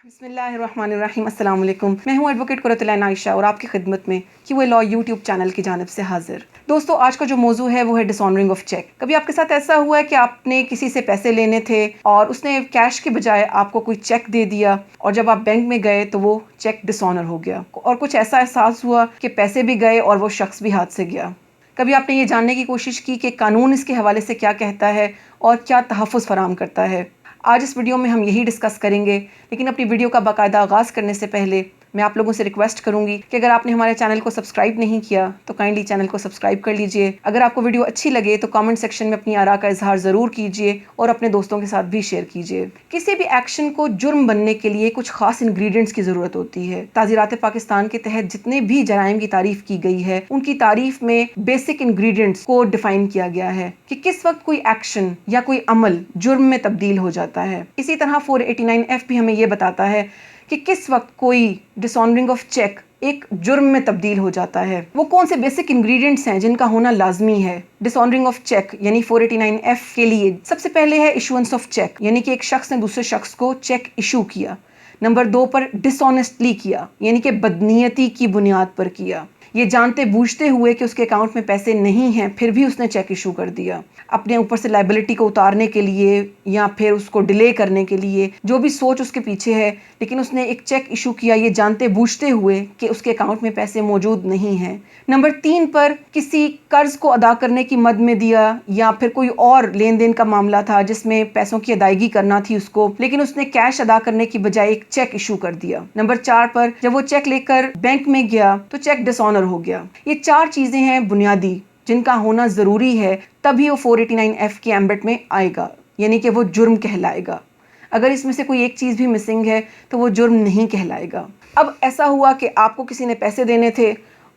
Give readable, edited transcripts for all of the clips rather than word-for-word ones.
بسم اللہ الرحمن الرحیم، السلام علیکم۔ میں ہوں ایڈوکیٹ قرۃ العین عائشہ اور آپ کی خدمت میں QA لاء یوٹیوب چینل کی جانب سے حاضر۔ دوستو، آج کا جو موضوع ہے وہ ہے ڈس آنرنگ آف چیک۔ کبھی آپ کے ساتھ ایسا ہوا ہے کہ آپ نے کسی سے پیسے لینے تھے اور اس نے کیش کے بجائے آپ کو کوئی چیک دے دیا، اور جب آپ بینک میں گئے تو وہ چیک ڈس آنر ہو گیا اور کچھ ایسا احساس ہوا کہ پیسے بھی گئے اور وہ شخص بھی ہاتھ سے گیا۔ کبھی آپ نے یہ جاننے کی کوشش کی کہ قانون اس کے حوالے سے کیا کہتا ہے اور کیا تحفظ فراہم کرتا ہے؟ آج اس ویڈیو میں ہم یہی ڈسکس کریں گے، لیکن اپنی ویڈیو کا باقاعدہ آغاز کرنے سے پہلے میں آپ لوگوں سے ریکویسٹ کروں گی کہ اگر آپ نے ہمارے چینل کو سبسکرائب نہیں کیا تو کائنڈلی چینل کو سبسکرائب کر لیجئے۔ اگر آپ کو ویڈیو اچھی لگے تو کامنٹ سیکشن میں اپنی آراء کا اظہار ضرور کیجئے اور اپنے دوستوں کے ساتھ بھی شیئر کیجئے۔ کسی بھی ایکشن کو جرم بننے کے لیے کچھ خاص انگریڈینٹس کی ضرورت ہوتی ہے۔ تعزیرات پاکستان کے تحت جتنے بھی جرائم کی تعریف کی گئی ہے، ان کی تعریف میں بیسک انگریڈینٹس کو ڈیفائن کیا گیا ہے کہ کس وقت کوئی ایکشن یا کوئی عمل جرم میں تبدیل ہو جاتا ہے۔ اسی طرح 489F بھی ہمیں یہ بتاتا ہے کہ کس وقت کوئی ڈس آنرنگ آف چیک ایک جرم میں تبدیل ہو جاتا ہے۔ وہ کون سے بیسک انگریڈینٹس ہیں جن کا ہونا لازمی ہے ڈس آنرنگ آف چیک یعنی 489F کے لیے؟ سب سے پہلے ہے ایشوئنس آف چیک، یعنی کہ ایک شخص نے دوسرے شخص کو چیک ایشو کیا۔ نمبر 2 پر ڈس آنیسٹلی کیا، یعنی کہ بدنیتی کی بنیاد پر کیا، یہ جانتے بوجھتے ہوئے کہ اس کے اکاؤنٹ میں پیسے نہیں ہیں پھر بھی اس نے چیک ایشو کر دیا، اپنے اوپر سے لائبلٹی کو اتارنے کے لیے یا پھر اس کو ڈیلے کرنے کے لیے، جو بھی سوچ اس کے پیچھے ہے، لیکن اس نے ایک چیک ایشو کیا یہ جانتے بوجھتے ہوئے کہ اس کے اکاؤنٹ میں پیسے موجود نہیں ہیں۔ نمبر 3 پر کسی قرض کو ادا کرنے کی مد میں دیا، یا پھر کوئی اور لین دین کا معاملہ تھا جس میں پیسوں کی ادائیگی کرنا تھی اس کو، لیکن اس نے کیش ادا کرنے کی بجائے ایک چیک ایشو کر دیا۔ نمبر 4 پر جب وہ چیک لے کر بینک میں گیا تو چیک ڈس آنر ہو گیا۔ یہ 4 چیزیں ہیں بنیادی جن کا ہونا ضروری ہے، تبھی وہ 489F کے ایمبٹ میں آئے گا، یعنی کہ وہ جرم کہلائے گا۔ اگر اس میں سے کوئی ایک چیز بھی مسنگ ہے تو وہ جرم نہیں کہلائے گا۔ اب ایسا ہوا کہ آپ کو کسی نے پیسے دینے تھے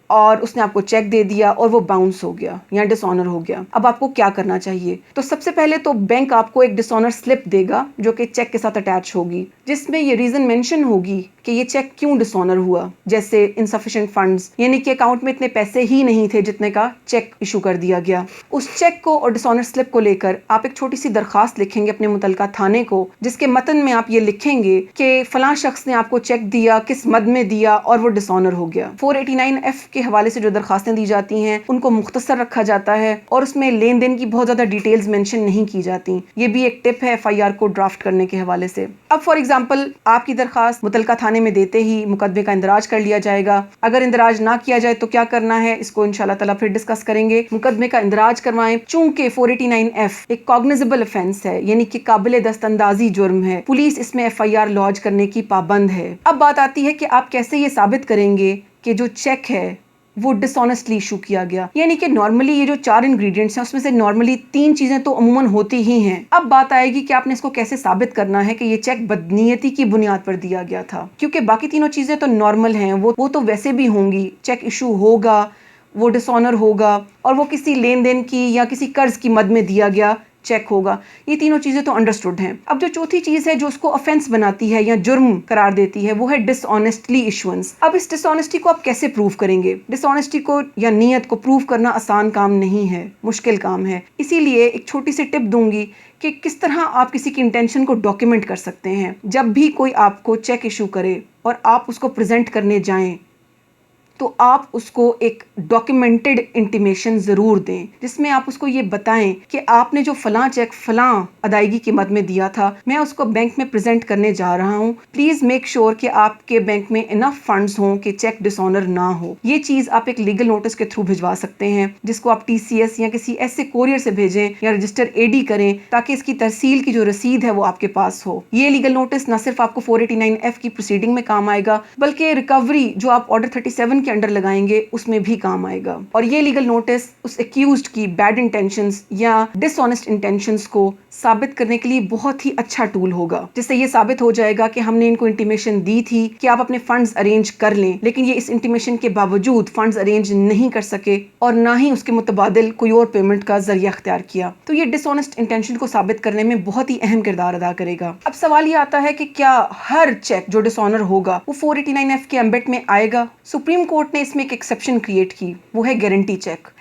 اور اس نے آپ کو چیک دے دیا اور وہ باؤنس ہو گیا یا ڈس آنر ہو گیا۔ اب آپ کو کیا کرنا چاہیے؟ تو سب سے پہلے تو بینک آپ کو ایک ڈس آنر سلپ دے گا جو کہ چیک کے ساتھ اٹیچ ہوگی، جس میں یہ ریزن مینشن ہوگی کہ یہ چیک کیوں ڈس آنر ہوا، جیسے انسفیشینٹ فنڈز، یعنی کہ اکاؤنٹ میں اتنے پیسے ہی نہیں تھے جتنے کا چیک ایشو کر دیا گیا۔ اس چیک کو اور ڈس آنر سلپ کو لے کر آپ ایک چھوٹی سی درخواست لکھیں گے اپنے متعلقہ تھانے کو، جس کے متن میں آپ یہ لکھیں گے کہ فلاں شخص نے آپ کو چیک دیا، کس مد میں دیا اور وہ ڈس آنر ہو گیا۔ 489F کے حوالے سے جو درخواستیں دی جاتی ہیں ان کو مختصر رکھا جاتا ہے اور اس میں لین دین کی بہت زیادہ ڈیٹیلز مینشن نہیں کی جاتی۔ یہ بھی ایک ٹپ ہے FIR کو ڈرافٹ کرنے کے حوالے سے۔ اب فار ایگزامپل آپ کی درخواست متعلقہ تھانے میں دیتے ہی مقدمے کا اندراج کر لیا جائے گا۔ اگر اندراج نہ کیا جائے تو کیا کرنا ہے، اس کو انشاءاللہ تعالیٰ پھر ڈسکس کریں گے۔ مقدمے کا اندراج کروائیں، چونکہ 489F ایک کاگنیزیبل افینس ہے، یعنی کہ قابل دست اندازی جرم ہے، پولیس اس میں FIR لانچ کرنے کی پابند ہے۔ اب بات آتی ہے کہ آپ کیسے یہ ثابت کریں گے کہ جو چیک ہے وہ ڈس آنیسٹلی ایشو کیا گیا، یعنی کہ نارملی یہ جو 4 انگریڈینٹس ہیں اس میں سے نارملی 3 چیزیں تو عموماً ہوتی ہی ہیں۔ اب بات آئے گی کہ آپ نے اس کو کیسے ثابت کرنا ہے کہ یہ چیک بدنیتی کی بنیاد پر دیا گیا تھا، کیونکہ باقی تینوں چیزیں تو نارمل ہیں، وہ تو ویسے بھی ہوں گی۔ چیک ایشو ہوگا، وہ ڈس آنر ہوگا، اور وہ کسی لین دین کی یا کسی قرض کی مد میں دیا گیا چیک ہوگا۔ یہ تینوں چیزیں تو انڈرسٹوڈ ہیں۔ اب جو چوتھی چیز ہے جو اس کو افینس بناتی ہے یا جرم قرار دیتی ہے وہ ہے ڈس آنیسٹلی ایشوئنس۔ اب اس ڈس آنیسٹی کو آپ کیسے پروف کریں گے؟ ڈس آنیسٹی کو یا نیت کو پروف کرنا آسان کام نہیں ہے، مشکل کام ہے۔ اسی لیے ایک چھوٹی سی ٹپ دوں گی کہ کس طرح آپ کسی کی انٹینشن کو ڈاکیومنٹ کر سکتے ہیں۔ جب بھی کوئی آپ کو چیک ایشو کرے اور آپ اس کو پریزنٹ کرنے جائیں تو آپ اس کو ایک ڈاکیومنٹڈ انٹیمیشن ضرور دیں، جس میں آپ اس کو یہ بتائیں کہ آپ نے جو فلاں چیک فلاں ادائیگی کی مد میں دیا تھا، میں اس کو بینک میں پریزنٹ کرنے جا رہا ہوں، پلیز میک شور کہ آپ کے بینک میں انف فنڈز ہوں کہ چیک ڈس آنر نہ ہو۔ یہ چیز آپ ایک لیگل نوٹس کے تھرو بھجوا سکتے ہیں، جس کو آپ TCS یا کسی ایسے کوریئر سے بھیجیں یا رجسٹر AD کریں تاکہ اس کی ترسیل کی جو رسید ہے وہ آپ کے پاس ہو۔ یہ لیگل نوٹس نہ صرف آپ کو 489F کی پروسیڈنگ میں کام آئے گا بلکہ ریکوری جو آپ آرڈر 37 کے انڈر لگائیں گے اس میں بھی کام آئے گا۔ اور یہ لیگل نوٹس اس ایکیوزڈ کی بیڈ انٹینشنز یا ڈس آنیسٹ انٹینشنز کو ثابت کرنے کے لیے بہت ہی اچھا ٹول ہوگا، جس سے یہ ثابت ہو جائے گا کہ ہم نے ان کو انٹیمیشن دی تھی کہ آپ اپنے فنڈز ارینج کر لیں، لیکن یہ اس انٹیمیشن کے باوجود فنڈز ارینج نہیں کر سکے اور نہ ہی اس کے متبادل کوئی اور پیمنٹ کا ذریعہ اختیار کیا۔ تو یہ ڈس آنیسٹ انٹینشن کو ثابت کرنے میں بہت ہی اہم کردار ادا کرے گا۔ اب سوال یہ آتا ہے کہ کیا ہر چیک جو ڈس آنر ہوگا وہ 489F کے ایمبٹ میں آئے گا؟ سپریم کورٹ نے اس میں ایک ایکسیپشن کریٹ کی، وہ ہے گارنٹی چیک۔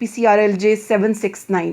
PCRLJ 769।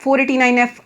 489F